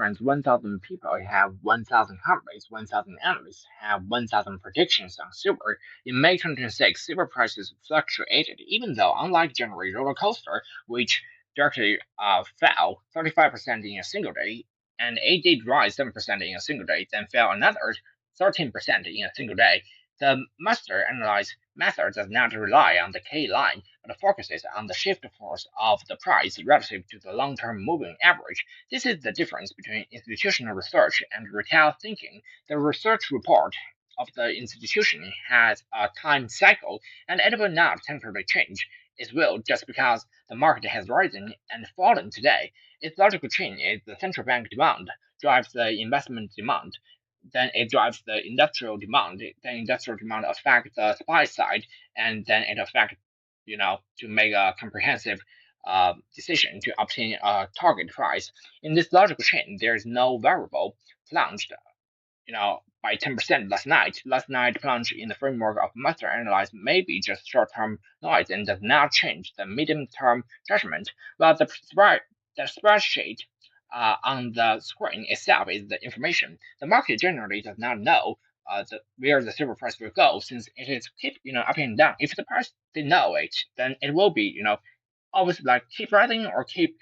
trends 1,000 people have 1,000 Hamlets, 1,000 analysts have 1,000 predictions on silver. In May 2026, silver prices fluctuated, even though, unlike January roller coaster, which directly fell 35% in a single day, and it did rise 7% in a single day, then fell another 13% in a single day. The master analyze method does not rely on the K line, but focuses on the shift force of the price relative to the long-term moving average. This is the difference between institutional research and retail thinking. The research report of the institution has a time cycle, and it will not temporarily change. It will just because the market has risen and fallen today. Its logical chain is the central bank demand drives the investment demand, then it drives the industrial demand. Then industrial demand affects the supply side, and then it affects, to make a comprehensive decision to obtain a target price. In this logical chain, there is no variable plunged, by 10% last night. Last night plunge in the framework of master analyze may be just short-term noise and does not change the medium-term judgment. Well, the spreadsheet on the screen itself is the information. The market generally does not know where the silver price will go, since it is keep up and down. If the price they know it, then it will be always like keep rising or keep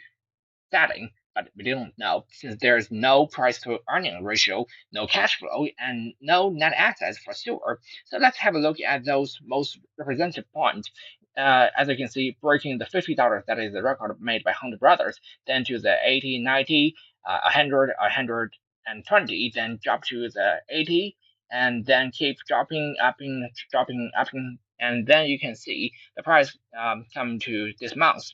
falling. But we don't know, since there is no price to earning ratio, no cash flow, and no net assets for silver. So let's have a look at those most representative points. As you can see, breaking the $50, that is the record made by Hunter Brothers, then to the 80, 90, 100, 120, then drop to the 80, and then keep dropping, dropping, and then you can see the price come to this month.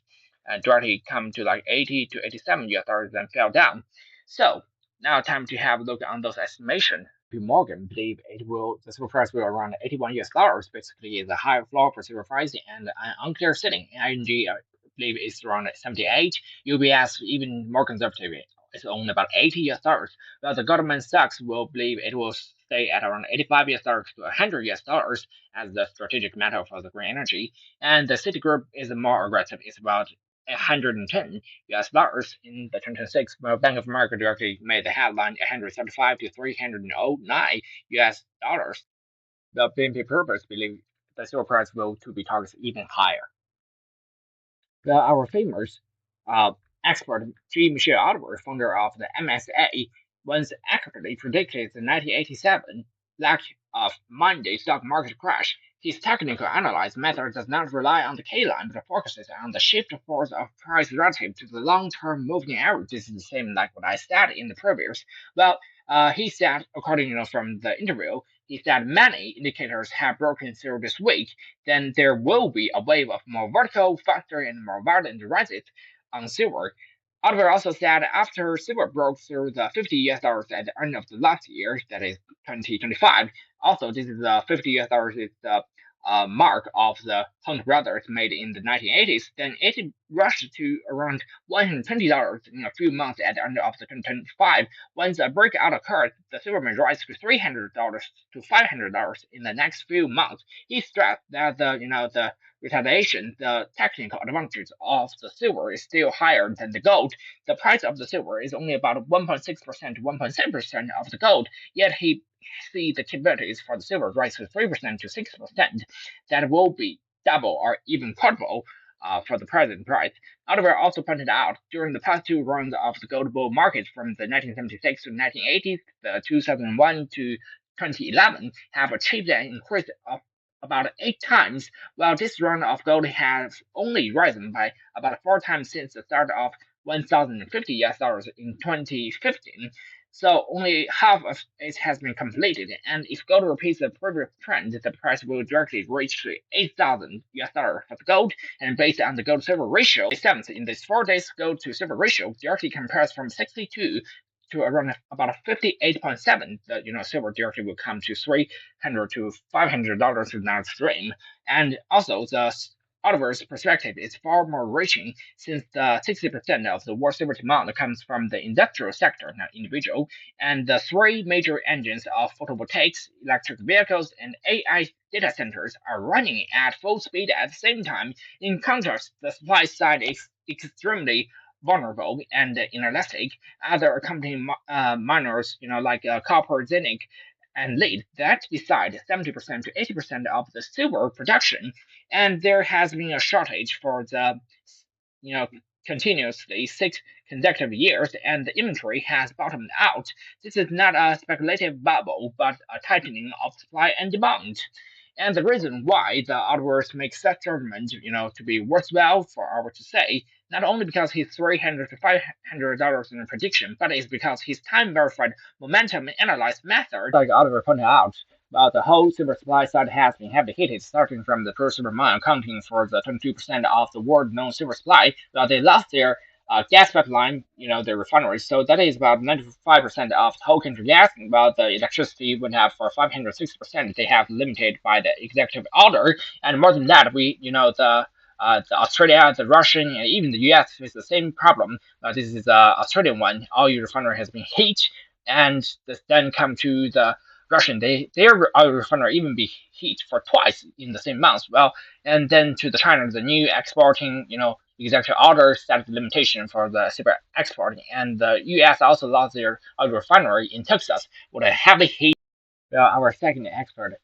Directly come to like 80 to 87 US dollars, then fell down. So now time to have a look on those estimations. Morgan believe the silver price will around 81 US dollars, basically is a higher floor for silver price and an unclear ceiling. ING believe it's around 78. UBS even more conservative, it's only about 80 US dollars. While the Goldman Sachs will believe it will stay at around 85 US dollars to 100 US dollars as the strategic metal for the green energy. And the Citigroup is more aggressive, it's about 110 US dollars in the 2026, while Bank of America directly made the headline 175 to 309 US dollars. The BNP Paribas believe the silver price will to be targeted even higher. Our famous expert Jean-Michel Albert, founder of the MSA, once accurately predicted the 1987 like-minded stock market crash. His technical analysis method does not rely on the K-line, but focuses on the shift force of price relative to the long-term moving average. This is the same like what I said in the previous. Well, he said, according from the interview, he said many indicators have broken through this week. Then there will be a wave of more vertical, faster, and more violent rises on silver. Oliver also said after silver broke through the 50 US dollars at the end of the last year, that is 2025. Also, this is the 50 US dollars is the mark of the Hunt Brothers made in the 1980s. Then it rushed to around $120 in a few months at the end of the 2025. Once a breakout occurred, the silver may rise to $300 to $500 in the next few months. He stressed that the retaliation, the technical advantage of the silver is still higher than the gold. The price of the silver is only about 1.6% to 1.7% of the gold, yet he see the capabilities for the silver rise to 3% to 6%. That will be double or even quadruple for the present price. Oliver also pointed out during the past two runs of the gold bull market from the 1976 to 1980, the 2001 to 2011 have achieved an increase of about 8 times, while this run of gold has only risen by about 4 times since the start of 1,050 US dollars in 2015. So only half of it has been completed, and if gold repeats the previous trend, the price will directly reach 8,000 US dollars for the gold, and based on the gold-silver ratio, the 7th in this 4 days gold to silver ratio directly compares from 62 to around about 58.7. The silver directly will come to $300 to $500 in that stream, and also the Oliver's perspective is far more reaching, since the 60% of the world silver demand comes from the industrial sector, not individual, and the 3 major engines of photovoltaics, electric vehicles, and AI data centers are running at full speed at the same time. In contrast, the supply side is extremely vulnerable and inelastic. Other accompanying miners, like copper, zinc, and lead, that decide 70% to 80% of the silver production. And there has been a shortage for the, you know, continuously 6 consecutive years, and the inventory has bottomed out. This is not a speculative bubble, but a tightening of supply and demand. And the reason why the authors make such judgment, to be worthwhile for our to say, not only because his $300 to $500 in a prediction, but it's because his time-verified momentum analysis method, like Oliver pointed out, the whole silver supply side has been heavily hit, starting from the first silver mine, accounting for the 22% of the world known silver supply. They lost their gas pipeline, their refineries. So that is about 95% of the whole country gas. While the electricity would have for 560%, they have limited by the executive order. And more than that, the Australia, the Russian, and even the US face the same problem. This is the Australian one. All your refinery has been hit, and then come to the Russian. Their oil refinery even be hit for twice in the same month. Well, and then to the China, the new exporting, executive order set the limitation for the silver export, and the U.S. also lost their oil refinery in Texas, with a heavy hit. Well, our second expert,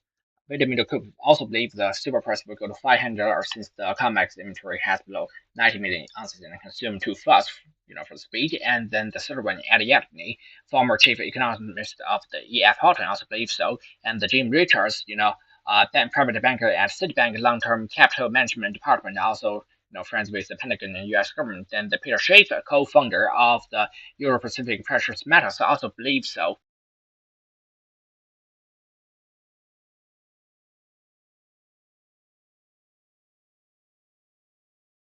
Vladimir Cook, also believes the silver price will go to $500 since the COMEX inventory has below 90 million ounces and consumed too fast, for the speed. And then the third one, Eddie Yabney, former chief economist of the E.F. Houghton, also believes so. And the Jim Richards, private banker at Citibank long-term capital management department, also friends with the Pentagon and U.S. government. And the Peter Schaefer, co-founder of the Euro-Pacific Precious Metals, also believes so.